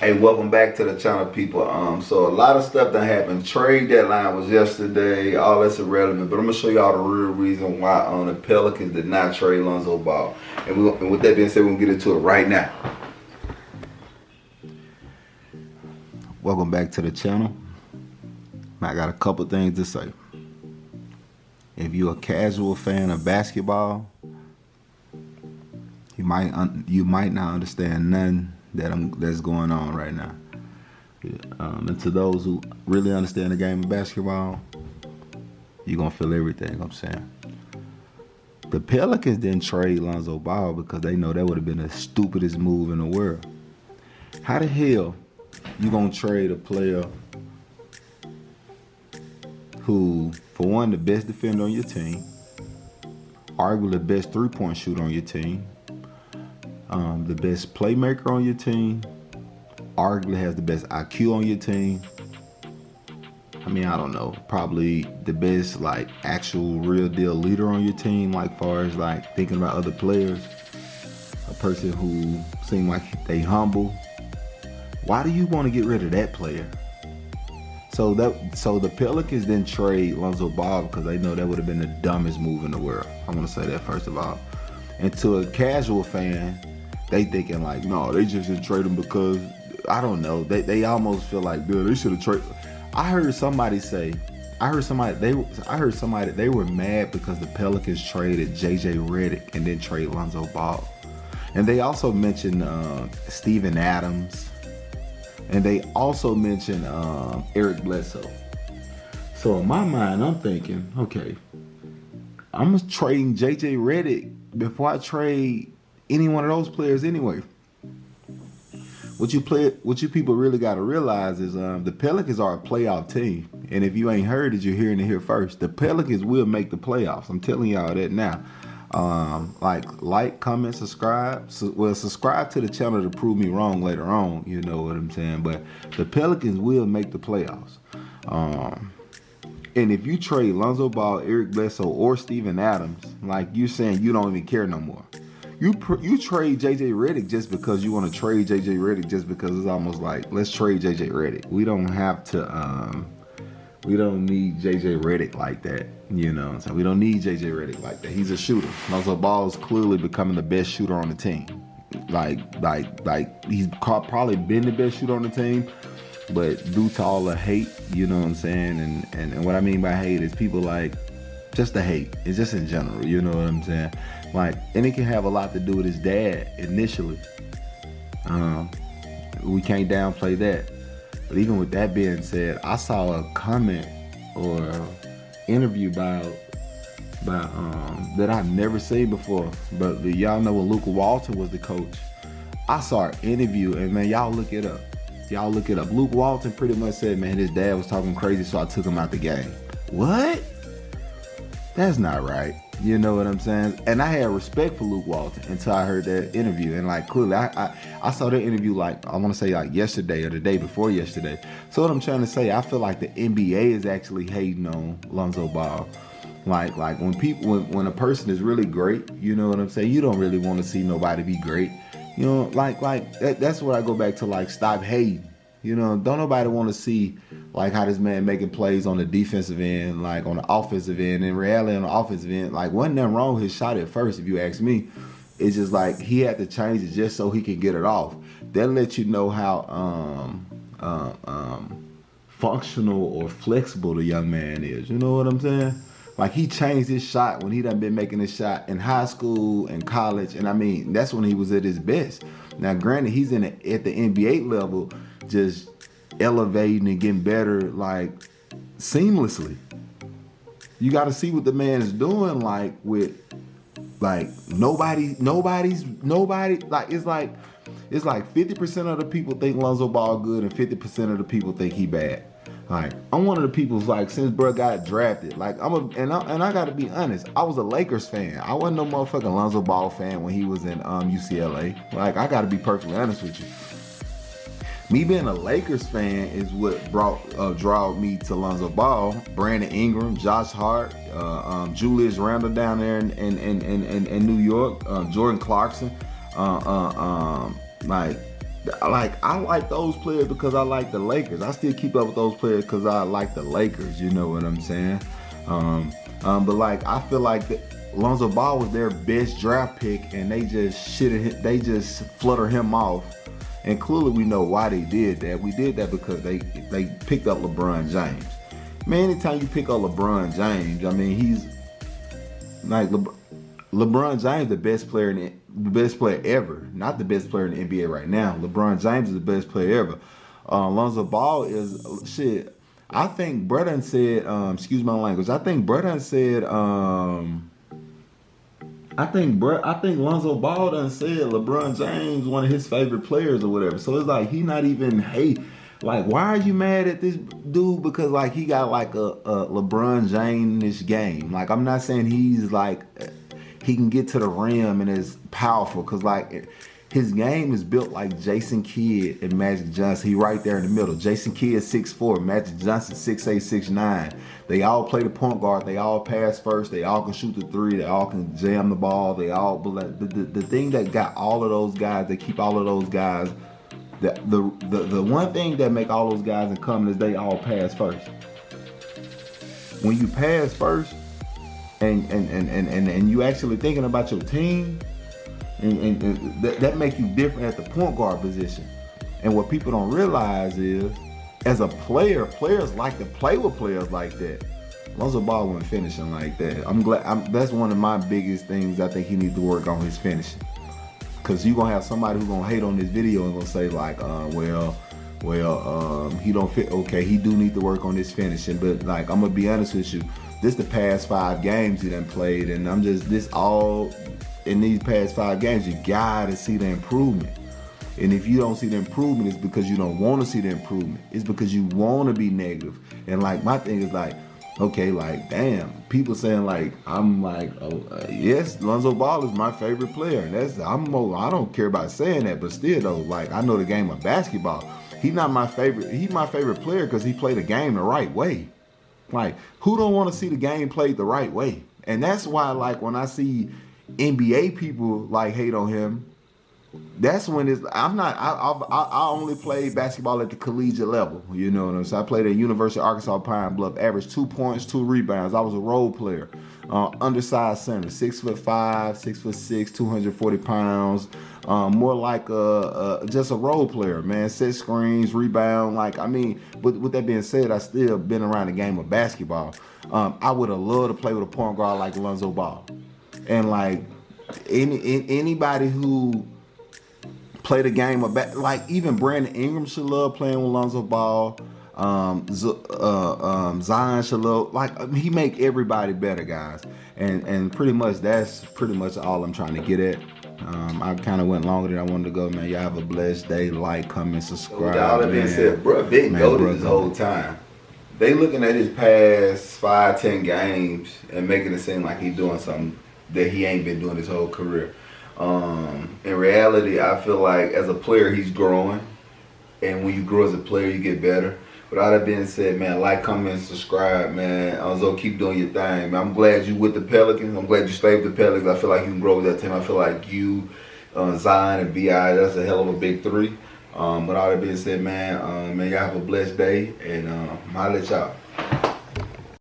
Hey, welcome back to the channel, people. So a lot of stuff that happened. Trade deadline was yesterday. All that's irrelevant, but I'm gonna show y'all the real reason why the Pelicans did not trade Lonzo Ball. And with that being said, we're gonna get into it right now. Welcome back to the channel. I got a couple things to say. If you're a casual fan of basketball, you might not understand nothing that's going on right now. And to those who really understand the game of basketball, you're gonna feel everything I'm saying. The Pelicans didn't trade Lonzo Ball because they know that would have been the stupidest move in the world. How the hell you gonna trade a player who, for one, the best defender on your team, arguably the best three-point shooter on your team, the best playmaker on your team, arguably has the best IQ on your team. I mean, I don't know, probably the best like actual real deal leader on your team, like far as like thinking about other players. A person who seems like they humble. Why do you want to get rid of that player? So the Pelicans didn't trade Lonzo Ball because they know that would have been the dumbest move in the world. I'm gonna say that first of all. And to a casual fan, they thinking like, no, they just didn't trade him because, I don't know, they almost feel like, dude, they should have traded. I heard somebody they were mad because the Pelicans traded JJ Redick and didn't trade Lonzo Ball. And they also mentioned Steven Adams, and they also mentioned Eric Bledsoe. So in my mind, I'm thinking, okay, I'm trading JJ Redick before I trade any one of those players anyway. What you people really got to realize is the Pelicans are a playoff team. And if you ain't heard it, you're hearing it here first. The Pelicans will make the playoffs. I'm telling y'all that now. Like, comment, subscribe. Subscribe to the channel to prove me wrong later on. You know what I'm saying? But the Pelicans will make the playoffs. And if you trade Lonzo Ball, Eric Bledsoe, or Steven Adams, like you're saying, you don't even care no more. You trade JJ Redick just because you want to trade JJ Redick, just because it's almost like, let's trade JJ Redick. We don't have to. We don't need JJ Redick like that. You know what I'm saying? We don't need JJ Redick like that. He's a shooter. Lonzo Ball is clearly becoming the best shooter on the team. Like he's probably been the best shooter on the team. But due to all the hate, you know what I'm saying? And what I mean by hate is people like, just the hate. It's just in general, you know what I'm saying? Like, and it can have a lot to do with his dad initially. We can't downplay that. But even with that being said, I saw a comment or interview by that I've never seen before. But y'all know when Luka Walton was the coach, I saw an interview, and man, y'all look it up. Luke Walton pretty much said, man, his dad was talking crazy, so I took him out the game. What? That's not right. You know what I'm saying? And I had respect for Luke Walton until I heard that interview. And like, clearly, I saw that interview like, I want to say like yesterday or the day before yesterday. So what I'm trying to say, I feel like the NBA is actually hating on Lonzo Ball. Like when a person is really great, you know what I'm saying? You don't really want to see nobody be great. You know, that's what I go back to, like, stop hating. You know, don't nobody want to see like how this man making plays on the defensive end, like on the offensive end. In reality, on the offensive end, like, wasn't nothing wrong with his shot at first, if you ask me. It's just like he had to change it just so he could get it off. That lets you know how functional or flexible the young man is. You know what I'm saying? Like, he changed his shot when he done been making his shot in high school and college. And I mean, that's when he was at his best. Now, granted, he's at the NBA level, just elevating and getting better, like, seamlessly. You got to see what the man is doing, like, with, like, nobody, like, it's like 50% of the people think Lonzo Ball good and 50% of the people think he bad. Like, I'm one of the people who's like, since bro got drafted, like, and I gotta be honest, I was a Lakers fan. I wasn't no motherfucking Lonzo Ball fan when he was in UCLA. Like, I gotta be perfectly honest with you. Me being a Lakers fan is what drawed me to Lonzo Ball. Brandon Ingram, Josh Hart, Julius Randle down there in New York, Jordan Clarkson, like Like, I like those players because I like the Lakers. I still keep up with those players because I like the Lakers. You know what I'm saying? But like, I feel like Lonzo Ball was their best draft pick, and they just they just flutter him off. And clearly, we know why they did that. We did that because they picked up LeBron James. Man, anytime you pick up LeBron James, I mean, he's like LeBron James, the best player ever, not the best player in the NBA right now. LeBron James is the best player ever. Lonzo Ball is shit. I think Brudon said, excuse my language. I think Brudon said, I think Lonzo Ball done said LeBron James one of his favorite players or whatever. So it's like he not even hate. Like, why are you mad at this dude? Because like he got like a LeBron James-ish game. Like, I'm not saying he's like he can get to the rim and is powerful, because like his game is built like Jason Kidd and Magic Johnson. He right there in the middle. Jason Kidd 6'4", Magic Johnson 6'8", 6'9". They all play the point guard. They all pass first. They all can shoot the three. They all can jam the ball. They all, but the thing that got all of those guys, they keep all of those guys. The one thing that make all those guys in common is they all pass first. When you pass first, and you actually thinking about your team, and that make you different at the point guard position. And what people don't realize is, as a player, players like to play with players like that. Lonzo Ball wasn't finishing like that. That's one of my biggest things. I think he needs to work on his finishing. Because you're going to have somebody who's going to hate on this video and going to say like, he don't fit. Okay, he do need to work on his finishing. But like, I'm going to be honest with you. This the past 5 games he done played. And I'm just, in these past 5 games, you got to see the improvement. And if you don't see the improvement, it's because you don't want to see the improvement. It's because you want to be negative. And like, my thing is like, okay, like, damn, people saying like, I'm like, yes, Lonzo Ball is my favorite player. And I don't care about saying that, but still though, like, I know the game of basketball. He's not my favorite. He's my favorite player because he played the game the right way. Like, who don't want to see the game played the right way? And that's why, like, when I see NBA people like hate on him, that's when I only played basketball at the collegiate level. You know what I'm saying? I played at University of Arkansas Pine Bluff, averaged 2 points, 2 rebounds. I was a role player, undersized center, 6'5", 6'6", 240 pounds. More like just a role player, man. Set screens, rebound. Like, I mean, with that being said, I still been around the game of basketball. I would have loved to play with a point guard like Lonzo Ball, and like anybody who play the game of like even Brandon Ingram should love playing with Lonzo Ball. Zion should love, like, he make everybody better, guys. And pretty much that's pretty much all I'm trying to get at. I kind of went longer than I wanted to go, man. Y'all have a blessed day. Like, comment, subscribe. All that being said, bro, been goated this whole time. They looking at his past 5-10 games and making it seem like he's doing something that he ain't been doing his whole career. In reality, I feel like as a player, he's growing. And when you grow as a player, you get better. But all that being said, man, like, comment, subscribe, man. Lonzo, keep doing your thing, man. I'm glad you with the Pelicans. I'm glad you stayed with the Pelicans. I feel like you can grow with that team. I feel like you, Zion, and B.I., that's a hell of a big 3. But all that being said, man, y'all have a blessed day. And I'll let y'all.